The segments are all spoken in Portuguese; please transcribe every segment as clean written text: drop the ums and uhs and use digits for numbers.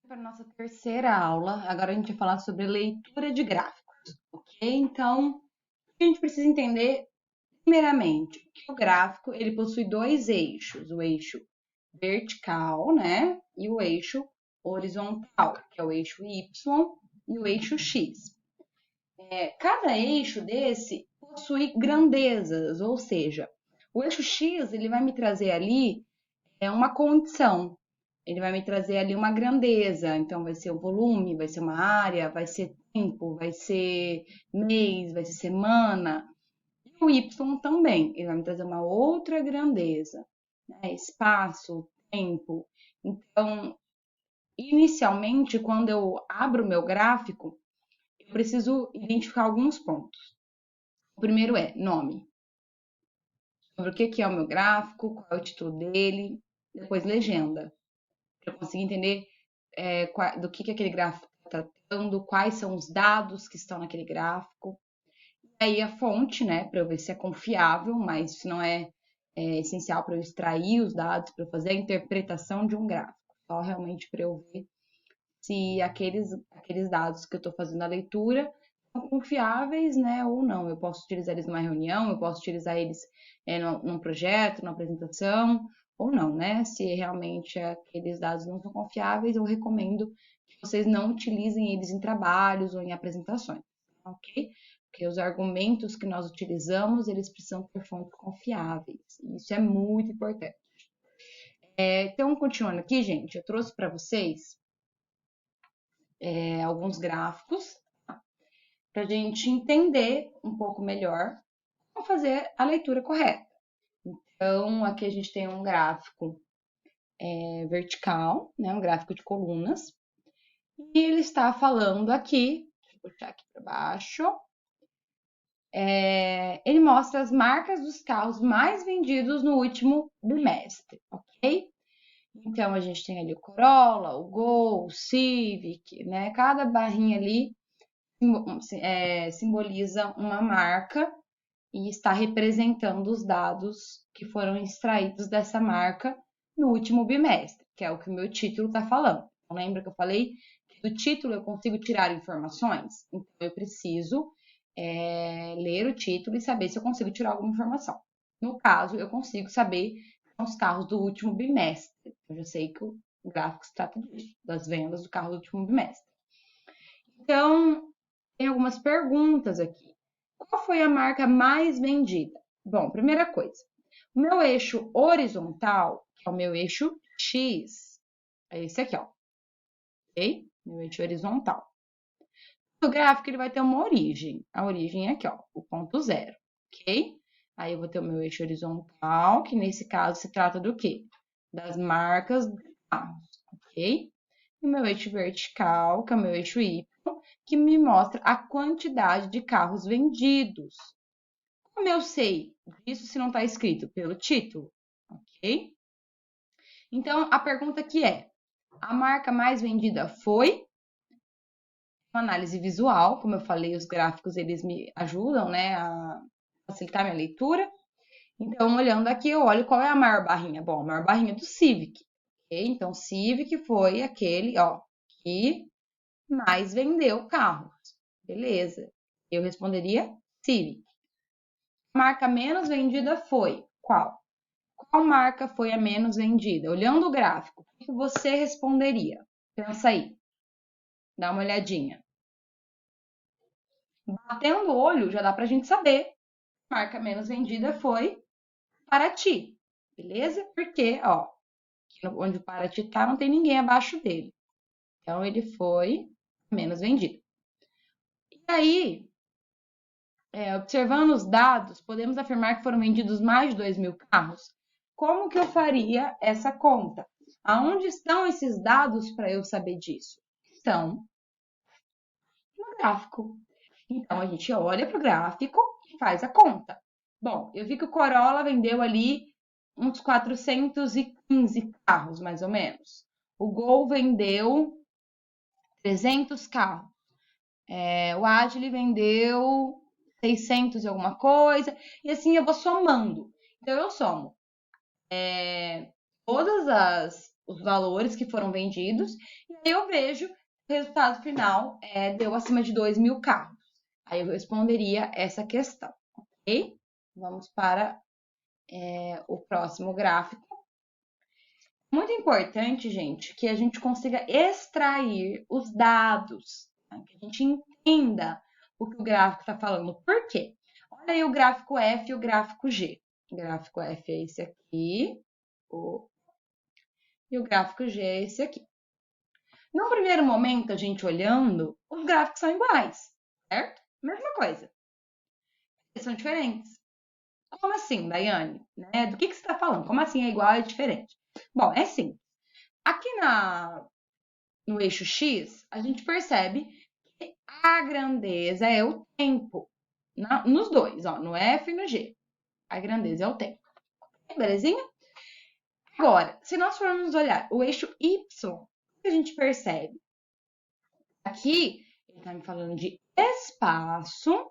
Para a nossa terceira aula. Agora a gente vai falar sobre leitura de gráficos, ok? Então, o que a gente precisa entender, primeiramente, que o gráfico ele possui dois eixos, o eixo vertical, né? E o eixo horizontal, que é o eixo Y e o eixo X. Cada eixo desse possui grandezas, ou seja, o eixo X ele vai me trazer ali uma condição. Ele vai me trazer ali uma grandeza, então vai ser o volume, vai ser uma área, vai ser tempo, vai ser mês, vai ser semana. E o Y também, ele vai me trazer uma outra grandeza, né? Espaço, tempo. Então, inicialmente, quando eu abro o meu gráfico, eu preciso identificar alguns pontos. O primeiro é nome, sobre o que é o meu gráfico, qual é o título dele, depois legenda, para eu conseguir entender do que aquele gráfico está tratando, quais são os dados que estão naquele gráfico. E aí a fonte, né, para eu ver se é confiável, mas isso não é essencial para eu extrair os dados, para eu fazer a interpretação de um gráfico. Só realmente para eu ver se aqueles dados que eu estou fazendo a leitura são confiáveis, né, ou não. Eu posso utilizar eles numa reunião, eu posso utilizar eles num projeto, numa apresentação, ou não, né? Se realmente aqueles dados não são confiáveis, eu recomendo que vocês não utilizem eles em trabalhos ou em apresentações, ok? Porque os argumentos que nós utilizamos, eles precisam ter fontes confiáveis. Isso é muito importante. Então, continuando aqui, gente, eu trouxe para vocês alguns gráficos para a gente entender um pouco melhor como fazer a leitura correta. Então, aqui a gente tem um gráfico vertical, né, um gráfico de colunas, e ele está falando aqui, deixa eu puxar aqui para baixo, ele mostra as marcas dos carros mais vendidos no último bimestre, ok? Então, a gente tem ali o Corolla, o Gol, o Civic, né? Cada barrinha ali simboliza uma marca e está representando os dados que foram extraídos dessa marca no último bimestre, que é o que o meu título está falando. Então, lembra que eu falei que do título eu consigo tirar informações? Então, eu preciso ler o título e saber se eu consigo tirar alguma informação. No caso, eu consigo saber os carros do último bimestre. Eu já sei que o gráfico se trata disso, das vendas do carro do último bimestre. Então, tem algumas perguntas aqui. Qual foi a marca mais vendida? Bom, primeira coisa, o meu eixo horizontal, que é o meu eixo X, é esse aqui, ó. Ok? Meu eixo horizontal. O gráfico ele vai ter uma origem. A origem é aqui, ó, o ponto zero, ok? Aí eu vou ter o meu eixo horizontal, que nesse caso se trata do quê? Das marcas dos carros, ok? E o meu eixo vertical, que é o meu eixo Y, que me mostra a quantidade de carros vendidos. Como eu sei disso se não está escrito? Pelo título, ok? Então, a pergunta aqui é, a marca mais vendida foi? Uma análise visual, como eu falei, os gráficos eles me ajudam, né, a facilitar minha leitura. Então, olhando aqui, eu olho qual é a maior barrinha. Bom, a maior barrinha é do Civic, ok? Então, Civic foi aquele, ó, que mais vendeu carros. Beleza. Eu responderia Civic. A marca menos vendida foi qual? Qual marca foi a menos vendida? Olhando o gráfico, o que você responderia? Pensa aí. Dá uma olhadinha. Batendo o olho, já dá pra gente saber. A marca menos vendida foi Paraty. Beleza? Porque, ó, onde o Paraty tá, não tem ninguém abaixo dele. Então, ele foi menos vendido. E aí, observando os dados, podemos afirmar que foram vendidos mais de 2.000 carros? Como que eu faria essa conta? Aonde estão esses dados para eu saber disso? Estão no gráfico. Então, a gente olha para o gráfico e faz a conta. Bom, eu vi que o Corolla vendeu ali uns 415 carros, mais ou menos. O Gol vendeu 300 carros. O Agile vendeu 600 e alguma coisa. E assim eu vou somando. Então, eu somo todas os valores que foram vendidos, e aí eu vejo o resultado final deu acima de 2.000 carros. Aí eu responderia essa questão, ok? Vamos para o próximo gráfico. Muito importante, gente, que a gente consiga extrair os dados, tá? Que a gente entenda o que o gráfico está falando. Por quê? Olha aí o gráfico F e o gráfico G. O gráfico F é esse aqui, e o gráfico G é esse aqui. No primeiro momento, a gente olhando, os gráficos são iguais, certo? Mesma coisa. Eles são diferentes. Como assim, Daiane? Né? Do que você está falando? Como assim é igual e é diferente? Bom, é sim. Aqui no eixo X, a gente percebe que a grandeza é o tempo. Nos dois, ó, no F e no G. A grandeza é o tempo. Belezinha? Agora, se nós formos olhar o eixo Y, o que a gente percebe? Aqui, ele está me falando de espaço.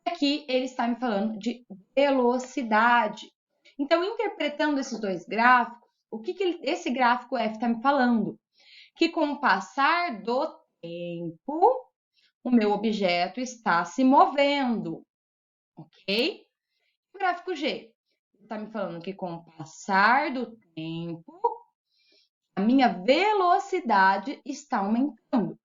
Aqui, ele está me falando de velocidade. Então, interpretando esses dois gráficos, o que esse gráfico F está me falando? Que com o passar do tempo, o meu objeto está se movendo, ok? O gráfico G está me falando que com o passar do tempo, a minha velocidade está aumentando.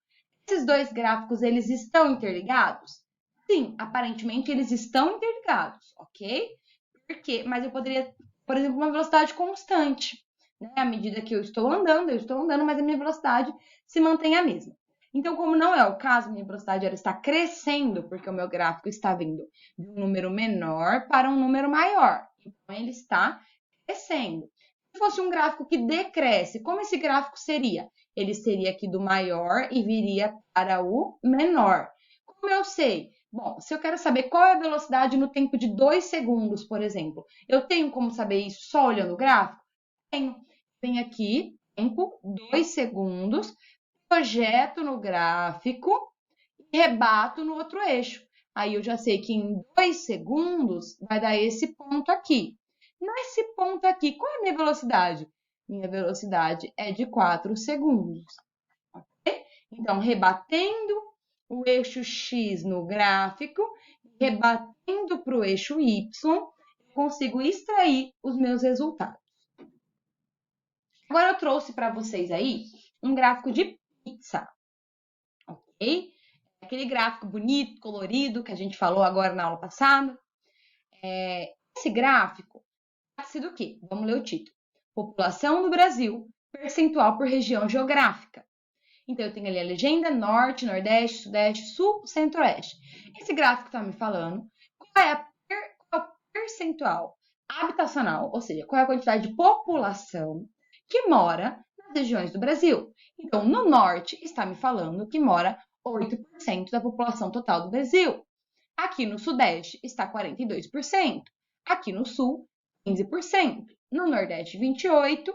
Esses dois gráficos, eles estão interligados? Sim, aparentemente eles estão interligados, ok? Por quê? Mas eu poderia, por exemplo, uma velocidade constante. Né? À medida que eu estou andando, mas a minha velocidade se mantém a mesma. Então, como não é o caso, minha velocidade ela está crescendo, porque o meu gráfico está vindo de um número menor para um número maior. Então, ele está crescendo. Se fosse um gráfico que decresce, como esse gráfico seria? Ele seria aqui do maior e viria para o menor. Como eu sei? Bom, se eu quero saber qual é a velocidade no tempo de 2 segundos, por exemplo, eu tenho como saber isso só olhando o gráfico? Tenho. Venho aqui, tempo, 2 segundos, projeto no gráfico e rebato no outro eixo. Aí eu já sei que em 2 segundos vai dar esse ponto aqui. Nesse ponto aqui, qual é a minha velocidade? Minha velocidade é de 4 segundos. Okay? Então, rebatendo o eixo X no gráfico, rebatendo para o eixo Y, eu consigo extrair os meus resultados. Agora eu trouxe para vocês aí um gráfico de pizza, ok? Aquele gráfico bonito, colorido, que a gente falou agora na aula passada. Esse gráfico trata-se do quê? Vamos ler o título. População do Brasil, percentual por região geográfica. Então, eu tenho ali a legenda Norte, Nordeste, Sudeste, Sul, Centro-Oeste. Esse gráfico está me falando qual é o percentual habitacional, ou seja, qual é a quantidade de população que mora nas regiões do Brasil. Então, no Norte está me falando que mora 8% da população total do Brasil. Aqui no Sudeste está 42%. Aqui no Sul, 15%. No Nordeste, 28%.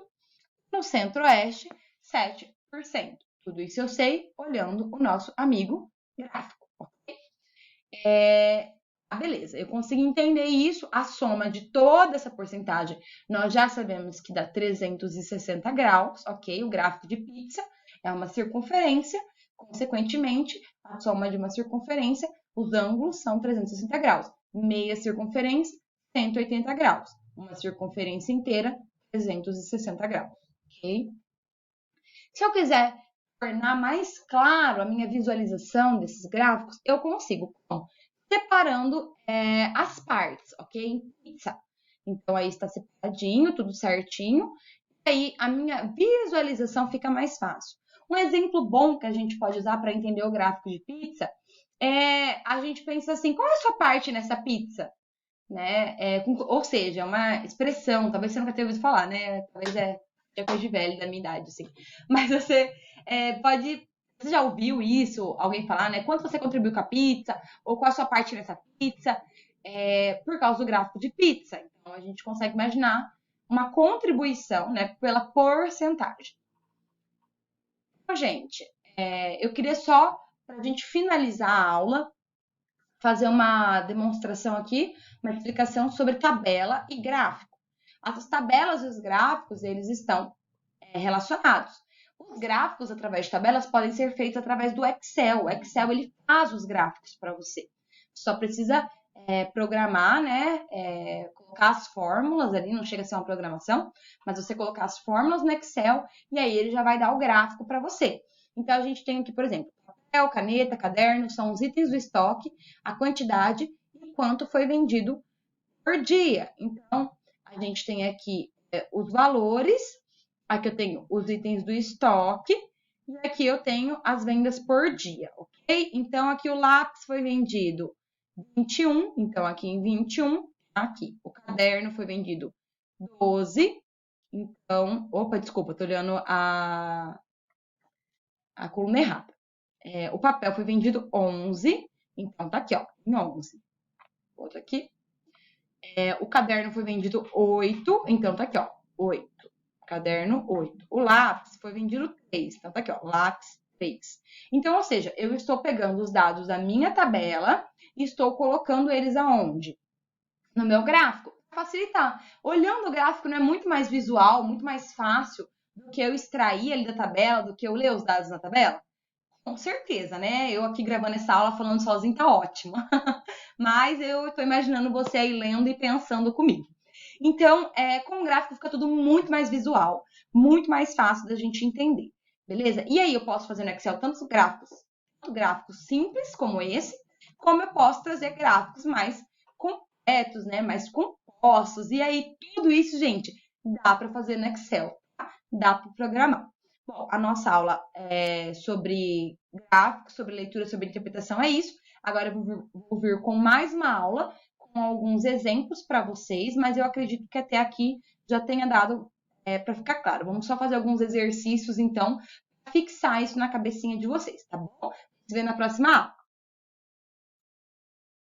No Centro-Oeste, 7%. Tudo isso eu sei olhando o nosso amigo gráfico. Okay? Beleza, eu consigo entender isso, a soma de toda essa porcentagem, nós já sabemos que dá 360 graus, ok? O gráfico de pizza é uma circunferência, consequentemente, a soma de uma circunferência, os ângulos são 360 graus. Meia circunferência, 180 graus. Uma circunferência inteira, 360 graus, ok? Se eu quiser tornar mais claro a minha visualização desses gráficos, eu consigo separando as partes, ok? Pizza. Então, aí está separadinho, tudo certinho. E aí, a minha visualização fica mais fácil. Um exemplo bom que a gente pode usar para entender o gráfico de pizza é a gente pensa assim, qual é a sua parte nessa pizza? Né? Ou seja, é uma expressão, talvez você nunca tenha ouvido falar, né? Talvez é coisa de velho da minha idade, assim. Mas você pode... Você já ouviu isso? Alguém falar, né? Quanto você contribuiu com a pizza? Ou qual a sua parte nessa pizza? Por causa do gráfico de pizza. Então, a gente consegue imaginar uma contribuição, né? Pela porcentagem. Então, gente, eu queria só, para a gente finalizar a aula, fazer uma demonstração aqui, uma explicação sobre tabela e gráfico. As tabelas e os gráficos, eles estão relacionados. Os gráficos através de tabelas podem ser feitos através do Excel. O Excel ele faz os gráficos para você. Só precisa programar, né? Colocar as fórmulas ali, não chega a ser uma programação, mas você colocar as fórmulas no Excel e aí ele já vai dar o gráfico para você. Então, a gente tem aqui, por exemplo, papel, caneta, caderno, são os itens do estoque, a quantidade e quanto foi vendido por dia. Então, a gente tem aqui os valores, aqui eu tenho os itens do estoque e aqui eu tenho as vendas por dia, ok? Então, aqui o lápis foi vendido 21, então aqui em 21, aqui. O caderno foi vendido 12, então... Opa, desculpa, tô olhando a coluna errada. O papel foi vendido 11, então tá aqui, ó, em 11. Outro aqui. O caderno foi vendido 8, então tá aqui, ó, 8. Caderno 8. O lápis foi vendido 3, então tá aqui, ó, lápis 3. Então, ou seja, eu estou pegando os dados da minha tabela e estou colocando eles aonde? No meu gráfico. Para facilitar. Olhando o gráfico não é muito mais visual, muito mais fácil do que eu extrair ali da tabela, do que eu ler os dados na tabela? Com certeza, né? Eu aqui gravando essa aula falando sozinho tá ótimo. Mas eu estou imaginando você aí lendo e pensando comigo. Então, com o gráfico fica tudo muito mais visual, muito mais fácil da gente entender, beleza? E aí eu posso fazer no Excel tanto gráficos simples como esse, como eu posso trazer gráficos mais completos, né? Mais compostos. E aí tudo isso, gente, dá para fazer no Excel, tá? Dá para programar. Bom, a nossa aula sobre gráficos, sobre leitura, sobre interpretação é isso. Agora eu vou vir com mais uma aula, com alguns exemplos para vocês, mas eu acredito que até aqui já tenha dado para ficar claro. Vamos só fazer alguns exercícios, então, para fixar isso na cabecinha de vocês, tá bom? Se vê na próxima aula.